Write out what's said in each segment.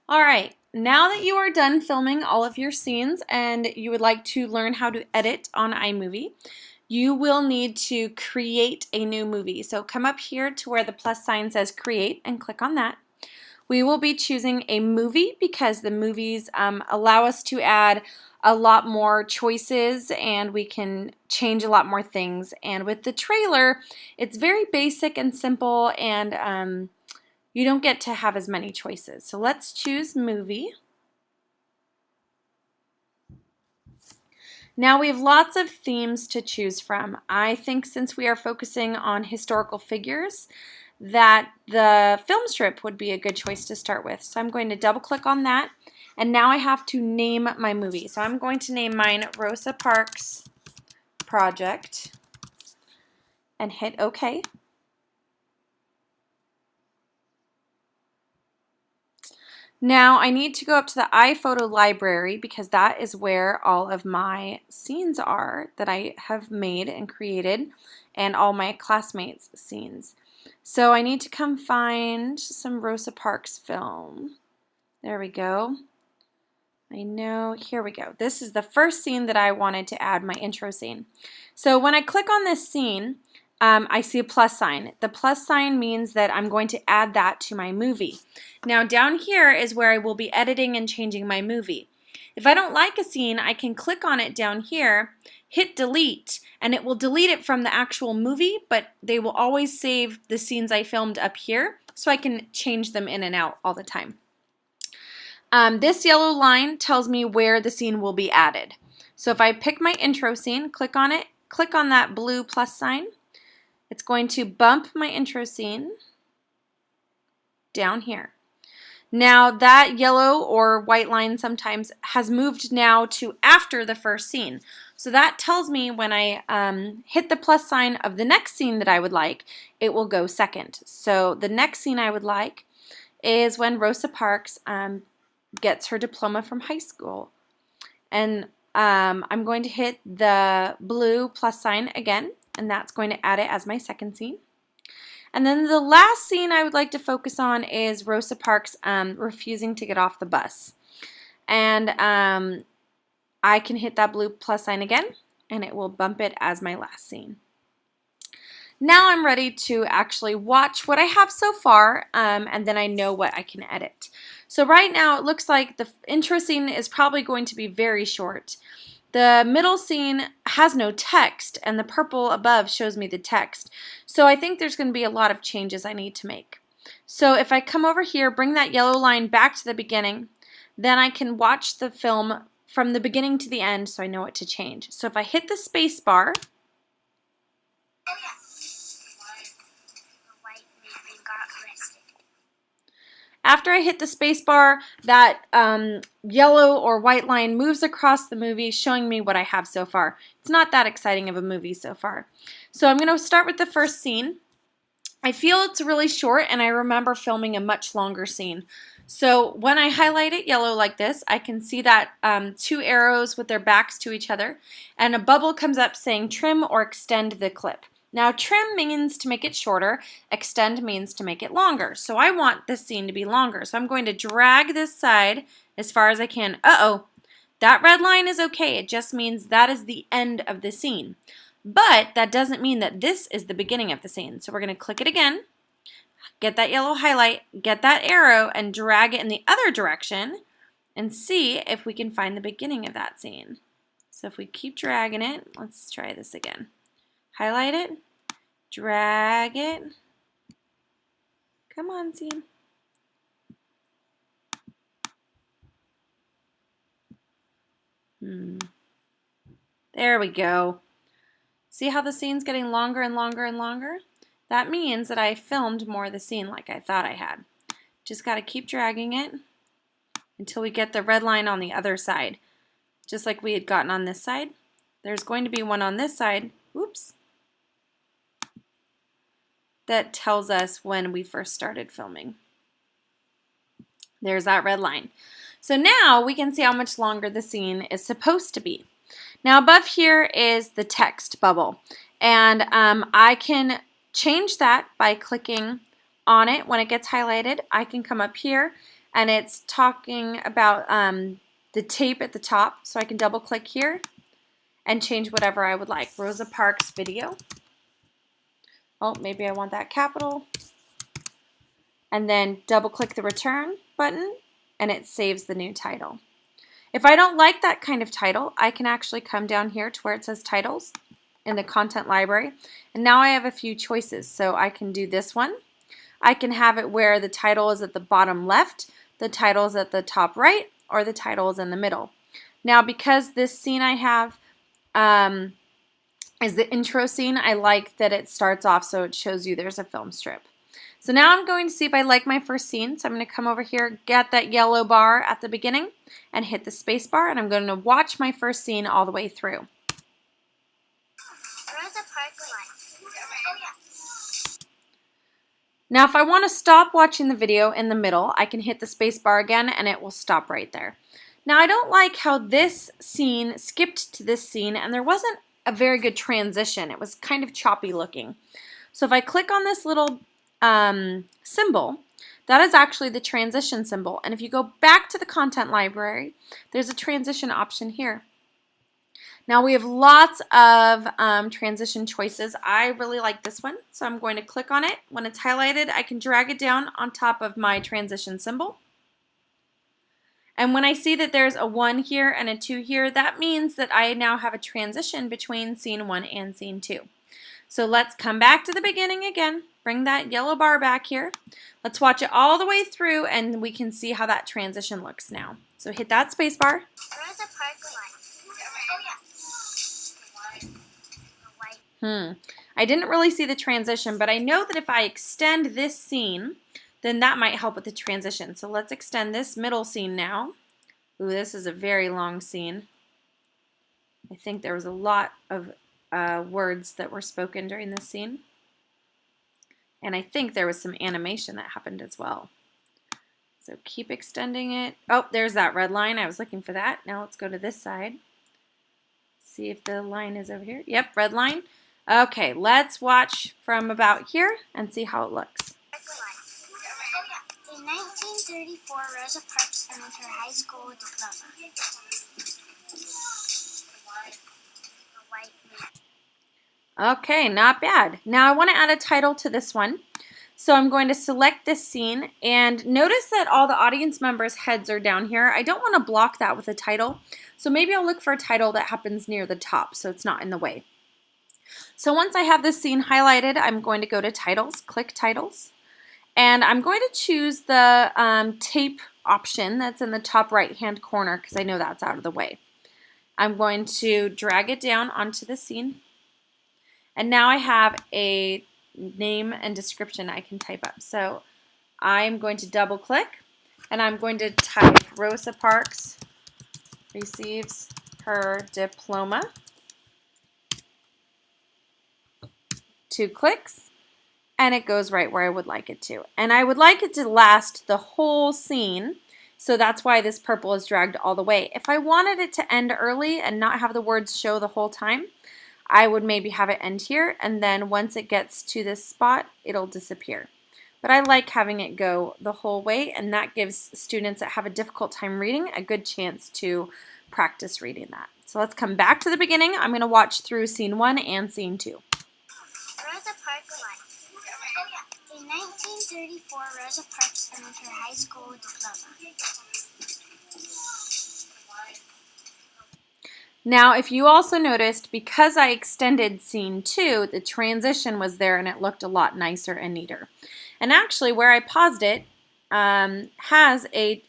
All right, now that you are done filming all of your scenes and you would like to learn how to edit on iMovie, you will need to create a new movie. So come up here to where the plus sign says create and click on that. We will be choosing a movie because the movies allow us to add a lot more choices and we can change a lot more things. And with the trailer, it's very basic and simple and you don't get to have as many choices. So let's choose movie. Now we have lots of themes to choose from. I think since we are focusing on historical figures, that the film strip would be a good choice to start with. So I'm going to double click on that. And now I have to name my movie. So I'm going to name mine Rosa Parks Project and hit OK. Now I need to go up to the iPhoto library because that is where all of my scenes are that I have made and created and all my classmates' scenes. So I need to come find some Rosa Parks film. There we go. I know, here we go. This is the first scene that I wanted to add, my intro scene. So when I click on this scene, I see a plus sign. The plus sign means that I'm going to add that to my movie. Now down here is where I will be editing and changing my movie. If I don't like a scene, I can click on it down here, hit delete, and it will delete it from the actual movie, but they will always save the scenes I filmed up here so I can change them in and out all the time. This yellow line tells me where the scene will be added. So if I pick my intro scene, click on it, click on that blue plus sign, it's going to bump my intro scene down here. Now that yellow or white line sometimes has moved now to after the first scene. So that tells me when I hit the plus sign of the next scene that I would like, it will go second. So the next scene I would like is when Rosa Parks gets her diploma from high school. And I'm going to hit the blue plus sign again, and that's going to add it as my second scene. And then the last scene I would like to focus on is Rosa Parks refusing to get off the bus. And I can hit that blue plus sign again, and it will bump it as my last scene. Now I'm ready to actually watch what I have so far, and then I know what I can edit. So right now it looks like the intro scene is probably going to be very short. The middle scene has no text, and the purple above shows me the text. So I think there's going to be a lot of changes I need to make. So if I come over here, bring that yellow line back to the beginning, then I can watch the film from the beginning to the end so I know what to change. So if I hit the space bar, after I hit the space bar, that yellow or white line moves across the movie, showing me what I have so far. It's not that exciting of a movie so far. So I'm going to start with the first scene. I feel it's really short, and I remember filming a much longer scene. So when I highlight it yellow like this, I can see that two arrows with their backs to each other, and a bubble comes up saying trim or extend the clip. Now trim means to make it shorter, extend means to make it longer. So I want this scene to be longer. So I'm going to drag this side as far as I can. Uh-oh, that red line is okay. It just means that is the end of the scene. But that doesn't mean that this is the beginning of the scene. So we're going to click it again, get that yellow highlight, get that arrow, and drag it in the other direction and see if we can find the beginning of that scene. So if we keep dragging it, let's try this again. Highlight it, drag it. Come on, scene. There we go. See how the scene's getting longer and longer and longer? That means that I filmed more of the scene like I thought I had. Just got to keep dragging it until we get the red line on the other side. Just like we had gotten on this side. There's going to be one on this side. Oops. That tells us when we first started filming. There's that red line. So now we can see how much longer the scene is supposed to be. Now above here is the text bubble, and I can change that by clicking on it, when it gets highlighted, I can come up here and it's talking about the tape at the top. So I can double click here and change whatever I would like. Rosa Parks video. Oh, maybe I want that capital. And then double click the return button and it saves the new title. If I don't like that kind of title, I can actually come down here to where it says titles in the content library. And now I have a few choices. So I can do this one. I can have it where the title is at the bottom left, the title is at the top right, or the title is in the middle. Now because this scene I have is the intro scene, I like that it starts off so it shows you there's a film strip. So now I'm going to see if I like my first scene. So I'm going to come over here, get that yellow bar at the beginning, and hit the space bar, and I'm going to watch my first scene all the way through. Rosa Parks life. Oh, yeah. Now if I want to stop watching the video in the middle, I can hit the space bar again and it will stop right there. Now I don't like how this scene skipped to this scene and there wasn't a very good transition. It was kind of choppy looking. So if I click on this little symbol, that is actually the transition symbol. And if you go back to the content library, there's a transition option here. Now we have lots of transition choices. I really like this one, so I'm going to click on it. When it's highlighted, I can drag it down on top of my transition symbol. And when I see that there's a 1 here and a 2 here, that means that I now have a transition between scene 1 and scene 2. So let's come back to the beginning again. Bring that yellow bar back here. Let's watch it all the way through and we can see how that transition looks now. So hit that space bar. Rosa Parks life. Oh, yeah. I didn't really see the transition, but I know that if I extend this scene, then that might help with the transition. So let's extend this middle scene now. Ooh, this is a very long scene. I think there was a lot of words that were spoken during this scene. And I think there was some animation that happened as well. So keep extending it. Oh, there's that red line. I was looking for that. Now let's go to this side. See if the line is over here. Yep, red line. Okay, let's watch from about here and see how it looks. In 1934, Rosa Parks earned her high school diploma. Okay, not bad. Now I want to add a title to this one. So I'm going to select this scene and notice that all the audience members' heads are down here. I don't want to block that with a title. So maybe I'll look for a title that happens near the top so it's not in the way. So once I have this scene highlighted, I'm going to go to Titles, click Titles, and I'm going to choose the tape option that's in the top right-hand corner because I know that's out of the way. I'm going to drag it down onto the scene, and now I have a name and description I can type up. So I'm going to double click, and I'm going to type Rosa Parks receives her diploma. 2 clicks, and it goes right where I would like it to. And I would like it to last the whole scene, so that's why this purple is dragged all the way. If I wanted it to end early and not have the words show the whole time, I would maybe have it end here, and then once it gets to this spot, it'll disappear. But I like having it go the whole way, and that gives students that have a difficult time reading a good chance to practice reading that. So let's come back to the beginning. I'm going to watch through scene 1 and scene 2. Rosa Parks life. Oh, yeah. In 1934, Rosa Parks earned her high school diploma. Now, if you also noticed, because I extended scene 2, the transition was there and it looked a lot nicer and neater. And actually, where I paused it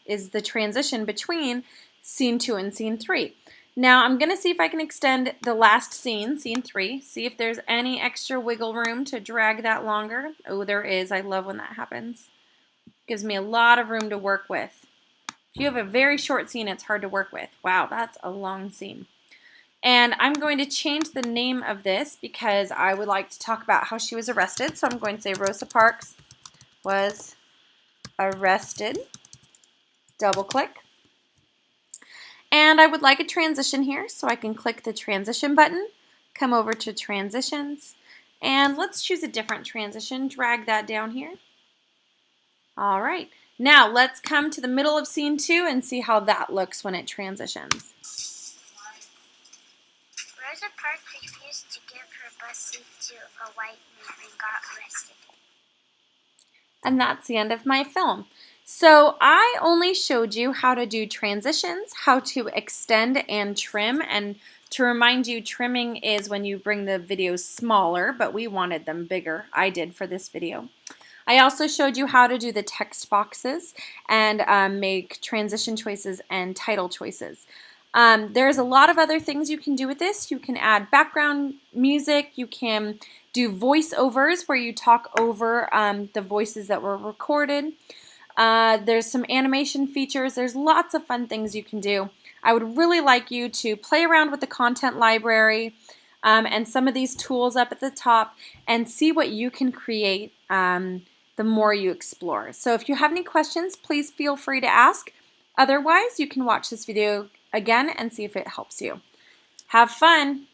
is the transition between scene 2 and scene 3. Now, I'm going to see if I can extend the last scene, scene 3, see if there's any extra wiggle room to drag that longer. Oh, there is. I love when that happens. Gives me a lot of room to work with. If you have a very short scene, it's hard to work with. Wow, that's a long scene. And I'm going to change the name of this because I would like to talk about how she was arrested. So I'm going to say Rosa Parks was arrested. Double click. And I would like a transition here, so I can click the transition button, come over to transitions, and let's choose a different transition, drag that down here. All right. Now let's come to the middle of scene 2 and see how that looks when it transitions. Rosa Parks refused to give her bus seat to a white man and got arrested. And that's the end of my film. So I only showed you how to do transitions, how to extend and trim, and to remind you, trimming is when you bring the videos smaller, but we wanted them bigger. I did for this video. I also showed you how to do the text boxes and make transition choices and title choices. There's a lot of other things you can do with this. You can add background music. You can do voiceovers where you talk over the voices that were recorded. There's some animation features. There's lots of fun things you can do. I would really like you to play around with the content library and some of these tools up at the top and see what you can create the more you explore. So if you have any questions, please feel free to ask. Otherwise, you can watch this video again and see if it helps you. Have fun!